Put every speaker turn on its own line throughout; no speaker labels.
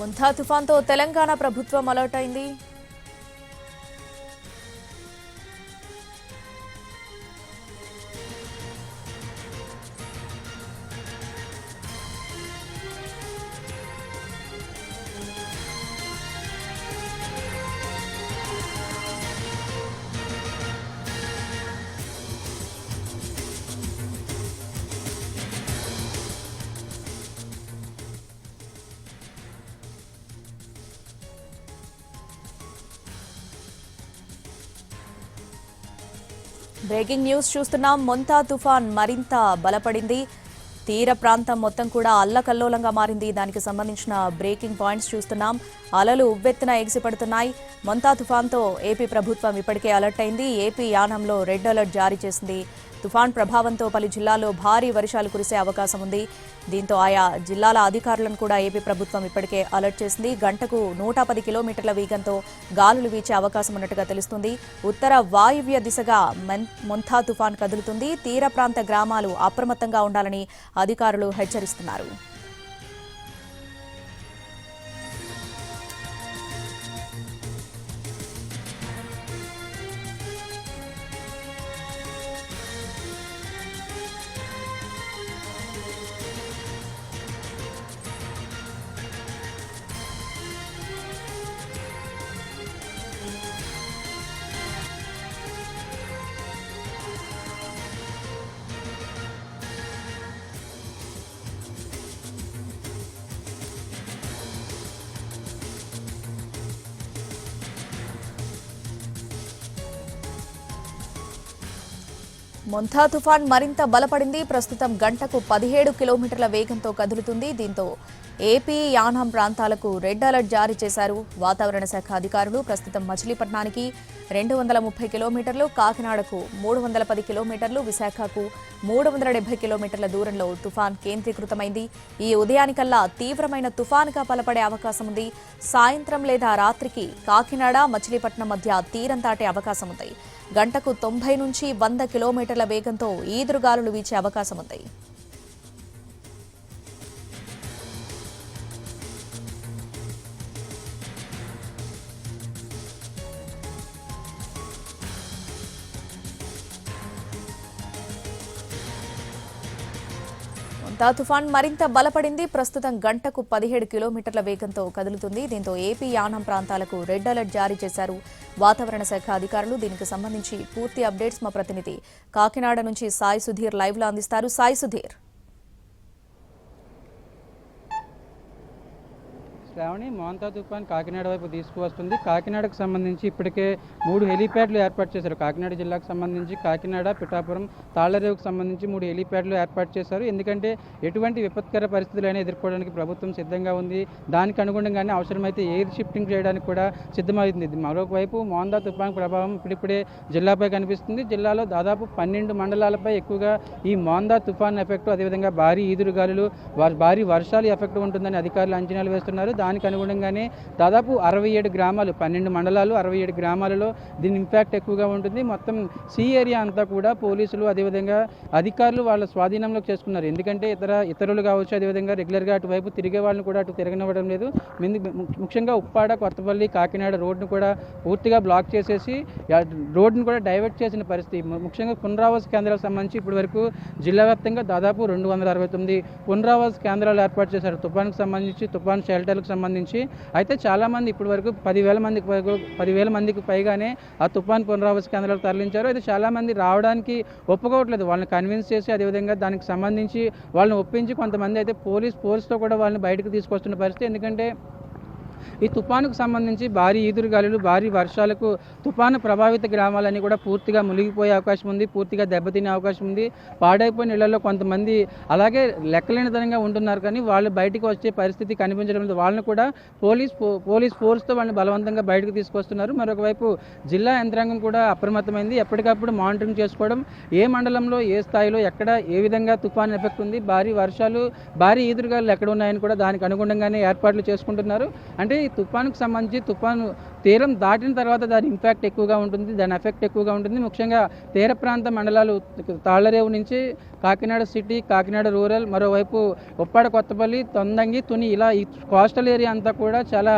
ముంతా తుఫాన్తో తెలంగాణ ప్రభుత్వం అలర్ట్ అయింది. Breaking news చూస్తున్నాం. ముంతా తుఫాన్ మరింత బలపడింది. తీర ప్రాంతం మొత్తం కూడా అల్లకల్లోలంగా మారింది. దానికి సంబంధించిన బ్రేకింగ్ పాయింట్స్ చూస్తున్నాం. అలలు ఉవ్వెత్తున ఎగిసిపడుతున్నాయి. ముంతా తుఫాన్తో ఏపీ ప్రభుత్వం ఇప్పటికే అలర్ట్ అయింది. ఏపీ యానంలో రెడ్ అలర్ట్ జారీ చేసింది. తుఫాన్ ప్రభావంతో పలు జిల్లాల్లో భారీ వర్షాలు కురిసే అవకాశం ఉంది. దీంతో ఆయా జిల్లాల అధికారులను కూడా ఏపీ ప్రభుత్వం ఇప్పటికే అలర్ట్ చేసింది. గంటకు 110 కిలోమీటర్ల వేగంతో గాలులు వీచే అవకాశం ఉన్నట్టుగా తెలుస్తుంది. ఉత్తర వాయువ్య దిశగా ముంతా తుఫాన్ కదులుతుంది. తీర ప్రాంత గ్రామాలు అప్రమత్తంగా ఉండాలని అధికారులు హెచ్చరిస్తున్నారు. ముంతా తుఫాన్ మరింత బలపడింది. ప్రస్తుతం గంటకు 17 కిలోమీటర్ల వేగంతో కదులుతుంది. దీంతో ఏపీ యానం ప్రాంతాలకు రెడ్ అలర్ట్ జారీ చేశారు వాతావరణ శాఖ అధికారులు. ప్రస్తుతం మచిలీపట్నానికి 230 కిలోమీటర్లు, కాకినాడకు 310 కిలోమీటర్లు, విశాఖకు 370 కిలోమీటర్ల దూరంలో తుఫాన్ కేంద్రీకృతమైంది. ఈ ఉదయానికల్లా తీవ్రమైన తుఫాన్గా బలపడే అవకాశం ఉంది. సాయంత్రం లేదా రాత్రికి కాకినాడ, మచిలీపట్నం మధ్య తీరం దాటే అవకాశం ఉంది. గంటకు 90 నుంచి 100 కిలోమీటర్ల వేగంతో ఈదురుగాలులు వీచే అవకాశం ఉంది. ముంతా తుఫాన్ మరింత బలపడింది. ప్రస్తుతం గంటకు 17 కిలోమీటర్ల వేగంతో కదులుతుంది. దీంతో ఏపీ యానం ప్రాంతాలకు రెడ్ అలర్ట్ జారీ చేశారు వాతావరణ శాఖ అధికారులు. దీనికి సంబంధించి పూర్తి అప్డేట్స్ మా ప్రతినిధి కాకినాడ నుంచి సాయి సుధీర్ లైవ్ లో అందిస్తారు. సాయి సుధీర్.
శ్రావణి, ముంతా తుఫాన్ కాకినాడ వైపు తీసుకువస్తుంది. కాకినాడకు సంబంధించి ఇప్పటికే 3 హెలీప్యాడ్లు ఏర్పాటు చేశారు. కాకినాడ జిల్లాకు సంబంధించి కాకినాడ, పిఠాపురం, తాళ్లరేవుకు సంబంధించి 3 హెలీప్యాడ్లు ఏర్పాటు చేశారు. ఎందుకంటే ఎటువంటి విపత్కర పరిస్థితులైనా ఎదుర్కోవడానికి ప్రభుత్వం సిద్ధంగా ఉంది. దానికి అనుగుణంగానే అవసరమైతే ఎయిర్ షిఫ్టింగ్ చేయడానికి కూడా సిద్ధమైంది. మరోవైపు ముంతా తుఫాన్ ప్రభావం ఇప్పుడిప్పుడే జిల్లాపై కనిపిస్తుంది. జిల్లాలో దాదాపు 12 మండలాలపై ఎక్కువగా ఈ ముంతా తుఫాన్ ఎఫెక్ట్, అదేవిధంగా భారీ ఈదురుగాలులు, భారీ వర్షాలు ఎఫెక్ట్ ఉంటుందని అధికారులు అంచనాలు వేస్తున్నారు. దానికి అనుగుణంగానే దాదాపు 67 గ్రామాలు, 12 మండలాలు, 67 గ్రామాలలో దీని ఇంపాక్ట్ ఎక్కువగా ఉంటుంది. మొత్తం సీ ఏరియా అంతా కూడా పోలీసులు, అదేవిధంగా అధికారులు వాళ్ళ స్వాధీనంలోకి చేసుకున్నారు. ఎందుకంటే ఇతరులు కావచ్చు, అదేవిధంగా రెగ్యులర్గా అటువైపు తిరిగే వాళ్ళని కూడా అటు తిరగనివ్వడం లేదు. ముఖ్యంగా ఉప్పాడ, కొత్తపల్లి, కాకినాడ రోడ్డును కూడా పూర్తిగా బ్లాక్ చేసేసి రోడ్డును కూడా డైవర్ట్ చేసిన పరిస్థితి. ముఖ్యంగా పునరావాస కేంద్రాలకు సంబంధించి ఇప్పటి వరకు జిల్లా వ్యాప్తంగా దాదాపు 269 పునరావాస కేంద్రాలు ఏర్పాటు చేశారు తుఫాన్కు సంబంధించి, తుఫాన్ షెల్టర్లకు సంబంధించి. అయితే చాలామంది ఇప్పటి వరకు 10,000 మందికి పైగానే ఆ తుఫాన్ పునరావాస కేంద్రాలకు తరలించారు. అయితే చాలామంది రావడానికి ఒప్పుకోవట్లేదు. వాళ్ళని కన్విన్స్ చేసి, అదేవిధంగా దానికి సంబంధించి వాళ్ళని ఒప్పించి కొంతమంది అయితే పోలీస్తో కూడా వాళ్ళని బయటకు తీసుకొస్తున్న పరిస్థితి. ఎందుకంటే ఈ తుఫానుకు సంబంధించి భారీ ఈదురుగాలులు, భారీ వర్షాలకు తుఫాను ప్రభావిత గ్రామాలన్నీ కూడా పూర్తిగా మునిగిపోయే అవకాశం ఉంది, పూర్తిగా దెబ్బతినే అవకాశం ఉంది. పాడైపోయిన ఇళ్లలో కొంతమంది అలాగే లెక్కలేనితనంగా ఉంటున్నారు, కానీ వాళ్ళు బయటికి వచ్చే పరిస్థితి కనిపించడం లేదు. వాళ్ళని కూడా పోలీస్ ఫోర్స్తో వాళ్ళని బలవంతంగా బయటకు తీసుకొస్తున్నారు. మరొకవైపు జిల్లా యంత్రాంగం కూడా అప్రమత్తమైంది. ఎప్పటికప్పుడు మానిటరింగ్ చేసుకోవడం, ఏ మండలంలో, ఏ స్థాయిలో, ఎక్కడ ఏ విధంగా తుఫాన్ ఎఫెక్ట్ ఉంది, భారీ వర్షాలు, భారీ ఈదురుగాలు ఎక్కడ ఉన్నాయని కూడా దానికి అనుగుణంగానే ఏర్పాట్లు చేసుకుంటున్నారు. అంటే అంటే ఈ తుఫానుకు సంబంధించి తుఫాను తీరం దాటిన తర్వాత దాని ఇంపాక్ట్ ఎక్కువగా ఉంటుంది, దాని ఎఫెక్ట్ ఎక్కువగా ఉంటుంది. ముఖ్యంగా తీర ప్రాంత మండలాలు తాళ్లరేవు నుంచి కాకినాడ సిటీ, కాకినాడ రూరల్, మరోవైపు ఉప్పాడ, కొత్తపల్లి, తొందంగి, తుని ఇలా ఈ కోస్టల్ ఏరియా అంతా కూడా చాలా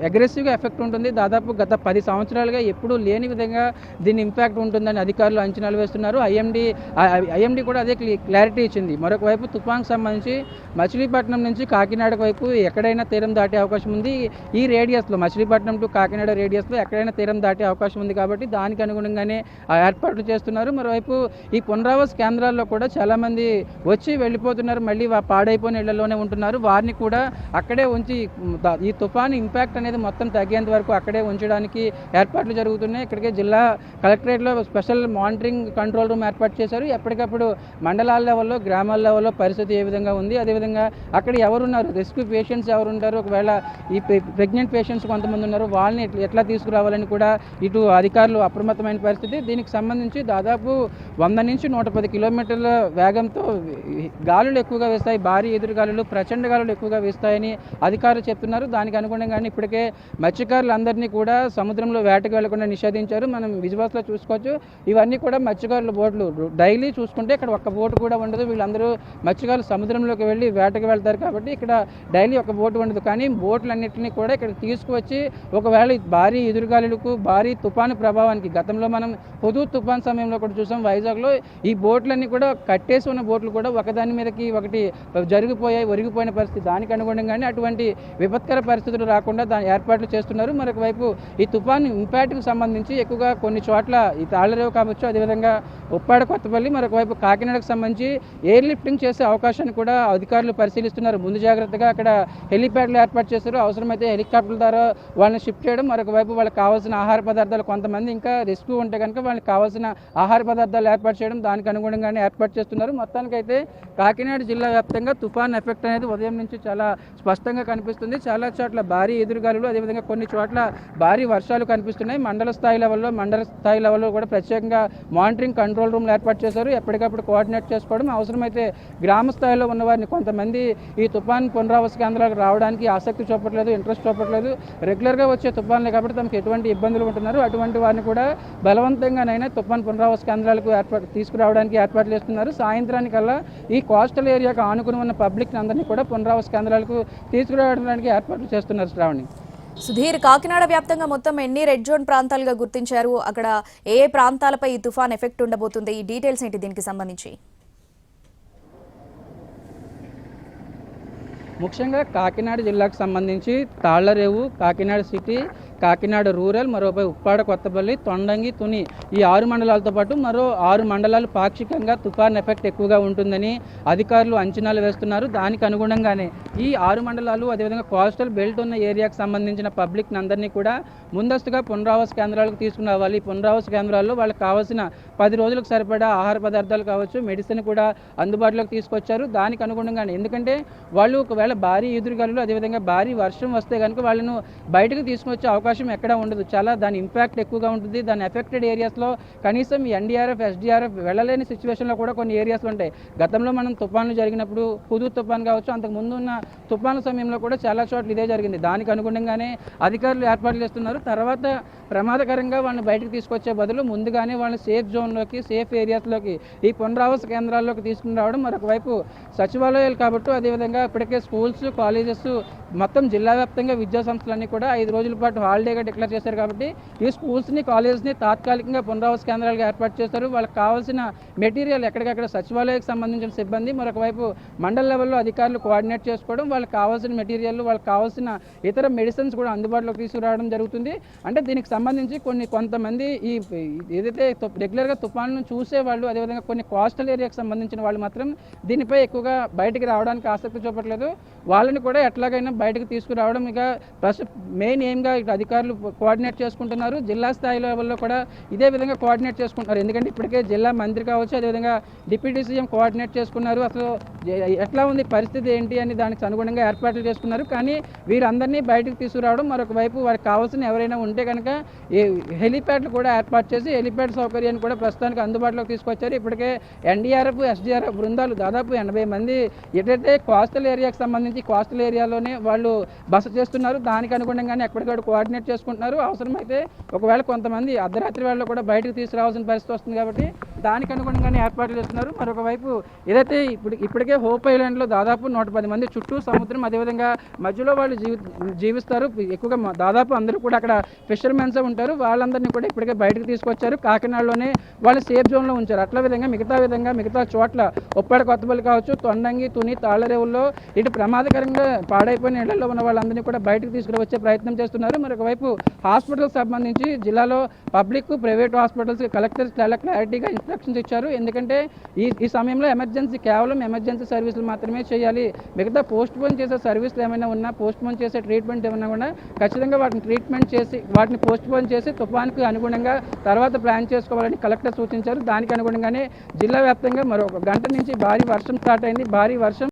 అగ్రెసివ్గా ఎఫెక్ట్ ఉంటుంది. దాదాపు గత 10 సంవత్సరాలుగా ఎప్పుడూ లేని విధంగా దీని ఇంపాక్ట్ ఉంటుందని అధికారులు అంచనాలు వేస్తున్నారు. ఐఎండీ కూడా అదే క్లారిటీ ఇచ్చింది. మరొక వైపు తుఫాన్కు సంబంధించి మచిలీపట్నం నుంచి కాకినాడ వైపు ఎక్కడైనా తీరం దాటే అవకాశం ఉంది. ఈ రేడియస్లో మచిలీపట్నం టు కాకినాడ రేడియస్లో ఎక్కడైనా తీరం దాటే అవకాశం ఉంది కాబట్టి దానికి అనుగుణంగానే ఏర్పాట్లు చేస్తున్నారు. మరోవైపు ఈ పునరావాస కేంద్రాల్లో కూడా చాలామంది వచ్చి వెళ్ళిపోతున్నారు, మళ్ళీ పాడైపోయిన ఇళ్లలోనే ఉంటున్నారు. వారిని కూడా అక్కడే ఉంచి ఈ తుఫాను ఇంపాక్ట్ అనేది మొత్తం తగ్గేంత వరకు అక్కడే ఉంచడానికి ఏర్పాట్లు జరుగుతున్నాయి. ఇక్కడికే జిల్లా కలెక్టరేట్లో స్పెషల్ మానిటరింగ్ కంట్రోల్ రూమ్ ఏర్పాటు చేశారు. ఎప్పటికప్పుడు మండలాల లెవెల్లో, గ్రామాల లెవెల్లో పరిస్థితి ఏ విధంగా ఉంది, అదేవిధంగా అక్కడ ఎవరున్నారు, రెస్క్యూ పేషెంట్స్ ఎవరుంటారు, ఒకవేళ ఈ ప్రెగ్నెంట్ పేషెంట్స్ కొంతమంది ఉన్నారు, వాళ్ళని ఎట్లా తీసుకురావాలని కూడా ఇటు అధికారులు అప్రమత్తమైన పరిస్థితి. దీనికి సంబంధించి దాదాపు 100 నుంచి 110 కిలోమీటర్ల వేగంతో గాలులు ఎక్కువగా వేస్తాయి, భారీ ఎదురుగాలులు, ప్రచండ గాలులు ఎక్కువగా వేస్తాయని అధికారులు చెప్తున్నారు. దానికి అనుగుణంగానే ఇప్పటికే మత్స్యకారులందరినీ కూడా సముద్రంలో వేటకు వెళ్లకుండా నిషేధించారు. మనం విజువల్స్లో చూసుకోవచ్చు. ఇవన్నీ కూడా మత్స్యకారుల బోట్లు. డైలీ చూసుకుంటే ఇక్కడ ఒక్క బోటు కూడా ఉండదు. వీళ్ళందరూ మత్స్యకారులు సముద్రంలోకి వెళ్ళి వేటకు వెళ్తారు కాబట్టి ఇక్కడ డైలీ ఒక బోటు ఉండదు. కానీ బోట్లన్నింటినీ కూడా ఇక్కడ తీసుకువచ్చి ఒకవేళ భారీ ఎదురుగాలులకు, భారీ తుఫాను ప్రభావానికి, గతంలో మనం హుదూద్ తుఫాన్ సమయంలో కూడా చూసాం వైజాగ్లో, ఈ బోట్లన్నీ కూడా కట్టేసి ఉన్న బోట్లు కూడా ఒకదాని మీదకి ఒకటి ఒరిగిపోయిన పరిస్థితి. దానికి అనుగుణంగానే అటువంటి విపత్కర పరిస్థితులు రాకుండా దాని ఏర్పాట్లు చేస్తున్నారు. మరొక వైపు ఈ తుఫాను ఇంపాక్ట్కి సంబంధించి ఎక్కువగా కొన్ని చోట్ల ఈ తాళ్లరేవు కావచ్చు, అదేవిధంగా ఉప్పాడ, కొత్తపల్లి, మరొక వైపు కాకినాడకు సంబంధించి ఎయిర్ లిఫ్టింగ్ చేసే అవకాశాన్ని కూడా అధికారులు పరిశీలిస్తున్నారు. ముందు జాగ్రత్తగా అక్కడ హెలిప్యాడ్లు ఏర్పాటు చేశారు. అవసరమైతే హెలికాప్టర్ల ద్వారా వాళ్ళని షిఫ్ట్ చేయడం, మరొక వైపు వాళ్ళకి కావాల్సిన ఆహార పదార్థాలు, కొంతమంది ఇంకా రెస్క్యూ ఉంటే కనుక వాళ్ళకి కావాల్సిన ఆహార పదార్థాలు ఏర్పాటు చేయడం, దానికి అనుగుణంగానే ఏర్పాటు చేస్తున్నారు. మొత్తానికైతే కాకినాడ జిల్లా వ్యాప్తంగా తుఫాన్ ఎఫెక్ట్ అనేది ఉదయం నుంచి చాలా స్పష్టంగా కనిపిస్తుంది. చాలా చోట్ల భారీ ఎదురుగాలులు, అదేవిధంగా కొన్ని చోట్ల భారీ వర్షాలు కనిపిస్తున్నాయి. మండల స్థాయి లెవెల్లో కూడా ప్రత్యేకంగా మానిటరింగ్ కంట్రోల్ రూమ్లు ఏర్పాటు చేశారు. ఎప్పటికప్పుడు కోఆర్డినేట్ చేసుకోవడం, అవసరమైతే గ్రామ స్థాయిలో ఉన్న వారిని, కొంతమంది ఈ తుఫాన్ పునరావాస కేంద్రాలకు రావడానికి ఆసక్తి చూపట్లేదు, ఇంట్రెస్ట్ చూపట్లేదు, రెగ్యులర్గా వచ్చే తుఫాన్లే కాబట్టి తమకు ఎటువంటి ఇబ్బందులు ఉంటున్నారు, అటువంటి వారిని కూడా బలవంతంగానైనా తుఫాన్ పునరావాస కేంద్రాలకు తీసుకురావడానికి ఏర్పాట్లు చేస్తున్నారు. సాయంత్రానికల్లా ఈ కోస్టల్ ఏరియాకు ఆనుకుని ఉన్న పబ్లిక్ అందరినీ కూడా పునరావాస కేంద్రాలకు తీసుకురావడానికి ఏర్పాట్లు చేస్తున్నారు. శ్రావణి,
సుధీర్, కాకినాడ వ్యాప్తంగా మొత్తం ఎన్ని రెడ్ జోన్ ప్రాంతాలుగా గుర్తించారు? అక్కడ ఏ ప్రాంతాలపై ఈ తుఫాన్ ఎఫెక్ట్ ఉండబోతుంది? ఈ డీటెయిల్స్ ఏంటి దీనికి సంబంధించి?
ముఖ్యంగా కాకినాడ జిల్లాకు సంబంధించి తాళ్లరేవు, కాకినాడ సిటీ, కాకినాడ రూరల్, మరోపై ఉప్పాడ, కొత్తపల్లి, తొండంగి, తుని ఈ 6 మండలాలతో పాటు మరో 6 మండలాలు పాక్షికంగా తుఫాన్ ఎఫెక్ట్ ఎక్కువగా ఉంటుందని అధికారులు అంచనాలు వేస్తున్నారు. దానికి అనుగుణంగానే ఈ 6 మండలాలు, అదేవిధంగా కోస్టల్ బెల్ట్ ఉన్న ఏరియాకు సంబంధించిన పబ్లిక్ అందరినీ కూడా ముందస్తుగా పునరావాస కేంద్రాలకు తీసుకుని రావాలి. పునరావాస కేంద్రాల్లో వాళ్ళకి కావాల్సిన 10 రోజులకు సరిపడా ఆహార పదార్థాలు కావచ్చు, మెడిసిన్ కూడా అందుబాటులోకి తీసుకొచ్చారు. దానికి అనుగుణంగానే, ఎందుకంటే వాళ్ళు ఒకవేళ భారీ ఎదురుగాలులు, అదేవిధంగా భారీ వర్షం వస్తే కనుక వాళ్ళను బయటకు తీసుకొచ్చే అవకాశం ఎక్కడా ఉండదు. చాలా దాని ఇంపాక్ట్ ఎక్కువగా ఉంటుంది. దాని ఎఫెక్టెడ్ ఏరియాస్లో కనీసం ఎన్డీఆర్ఎఫ్, ఎస్డీఆర్ఎఫ్ వెళ్ళలేని సిచ్యువేషన్లో కూడా కొన్ని ఏరియాస్లు ఉంటాయి. గతంలో మనం తుఫాన్లు జరిగినప్పుడు, హుదూద్ తుఫాన్ కావచ్చు, అంతకు ముందు ఉన్న తుఫాను సమయంలో కూడా చాలా చోట్ల ఇదే జరిగింది. దానికి అనుగుణంగానే అధికారులు ఏర్పాట్లు చేస్తున్నారు. తర్వాత ప్రమాదకరంగా వాళ్ళని బయటకు తీసుకొచ్చే బదులు ముందుగానే వాళ్ళని సేఫ్ జోన్లోకి, సేఫ్ ఏరియాస్లోకి, ఈ పునరావాస కేంద్రాల్లోకి తీసుకుని రావడం. మరొక వైపు సచివాలయాలు కాబట్టి, అదేవిధంగా ఇప్పటికే స్కూల్స్, కాలేజెస్ మొత్తం జిల్లా వ్యాప్తంగా విద్యా సంస్థలన్నీ కూడా 5 రోజుల పాటు హాలిడేగా డిక్లేర్ చేశారు కాబట్టి ఈ స్కూల్స్ని, కాలేజెస్ని తాత్కాలికంగా పునరావాస కేంద్రాలుగా ఏర్పాటు చేస్తారు. వాళ్ళకి కావాల్సిన మెటీరియల్ ఎక్కడికక్కడ సచివాలయానికి సంబంధించిన సిబ్బంది, మరొక వైపు మండల లెవెల్లో అధికారులు కోఆర్డినేట్ చేసుకోవడం, వాళ్ళకి కావాల్సిన మెటీరియల్, వాళ్ళకి కావాల్సిన ఇతర మెడిసిన్స్ కూడా అందుబాటులోకి తీసుకురావడం జరుగుతుంది. అంటే దీనికి సంబంధించి కొంతమంది ఈ ఏదైతే రెగ్యులర్గా తుఫాన్లను చూసేవాళ్ళు, అదేవిధంగా కొన్ని కోస్టల్ ఏరియాకి సంబంధించిన వాళ్ళు మాత్రం దీనిపై ఎక్కువగా బయటికి రావడానికి ఆసక్తి చూపట్లేదు. వాళ్ళని కూడా ఎట్లాగైనా బయటకు తీసుకురావడం ఇక మెయిన్ ఎయిమ్గా అధికారులు అధికారులు కోఆర్డినేట్ చేసుకుంటున్నారు. జిల్లా స్థాయి లెవెల్లో కూడా ఇదే విధంగా కోఆర్డినేట్ చేసుకుంటున్నారు. ఎందుకంటే ఇప్పటికే జిల్లా మంత్రి కావచ్చు, అదేవిధంగా డిప్యూటీ సీఎం కోఆర్డినేట్ చేసుకున్నారు. అసలు ఎట్లా ఉంది పరిస్థితి ఏంటి అని దానికి అనుగుణంగా ఏర్పాట్లు చేసుకున్నారు. కానీ వీరందరినీ బయటకు తీసుకురావడం, మరొక వైపు వారికి కావాల్సిన ఎవరైనా ఉంటే కనుక హెలిప్యాడ్లు కూడా ఏర్పాటు చేసి హెలిప్యాడ్ సౌకర్యాన్ని కూడా ప్రస్తుతానికి అందుబాటులోకి తీసుకొచ్చారు. ఇప్పటికే ఎన్డీఆర్ఎఫ్, ఎస్డీఆర్ఎఫ్ బృందాలు దాదాపు 80 మంది ఎటైతే కోస్టల్ ఏరియాకి సంబంధించి కోస్టల్ ఏరియాలోనే వాళ్ళు బస చేస్తున్నారు. దానికి అనుగుణంగానే ఎప్పటికప్పుడు కోఆర్డినేట్ చేసుకుంటున్నారు. అవసరమైతే ఒకవేళ కొంతమంది అర్ధరాత్రి వేళలో కూడా బయటకు తీసుకురావాల్సిన పరిస్థితి వస్తుంది కాబట్టి దానికి అనుగుణంగానే ఏర్పాట్లు చేస్తున్నారు. మరొక వైపు ఏదైతే ఇప్పటికే హోప్ ఐలాండ్లో దాదాపు 110 మంది చుట్టూ సముద్రం, అదేవిధంగా మధ్యలో వాళ్ళు జీవిస్తారు. ఎక్కువగా దాదాపు అందరూ కూడా అక్కడ ఫిషర్మెన్సే ఉంటారు. వాళ్ళందరినీ కూడా ఇప్పటికే బయటకు తీసుకొచ్చారు. కాకినాడలోనే వాళ్ళు సేఫ్ జోన్లో ఉంచారు. అట్లా మిగతా చోట్ల ఉప్పాడ, కొత్తపల్లి కావచ్చు, తొండంగి, తుని, తాళ్లరేవుల్లో ఇటు ప్రమాదకరంగా పాడైపోయిన ఇళ్లలో ఉన్న వాళ్ళందరినీ కూడా బయటకు తీసుకువచ్చే ప్రయత్నం చేస్తున్నారు. మరొక వైపు హాస్పిటల్స్ సంబంధించి జిల్లాలో పబ్లిక్, ప్రైవేట్ హాస్పిటల్స్ కలెక్టర్స్ చాలా క్లారిటీగా ఇన్స్ట్రక్షన్స్ ఇచ్చారు. ఎందుకంటే ఈ సమయంలో కేవలం ఎమర్జెన్సీ సర్వీసులు మాత్రమే చేయాలి. మిగతా పోస్ట్ పోన్ చేసే సర్వీసులు ఏమైనా ఉన్నా, పోస్ట్ పోన్ చేసే ట్రీట్మెంట్ ఏమైనా ఉన్నా ఖచ్చితంగా వాటిని పోస్ట్ పోన్ చేసి తుఫాన్కు అనుగుణంగా తర్వాత ప్లాన్ చేసుకోవాలని కలెక్టర్ సూచించారు. దానికి అనుగుణంగానే జిల్లా వ్యాప్తంగా మరో 1 గంట నుంచి భారీ వర్షం స్టార్ట్ అయింది. భారీ వర్షం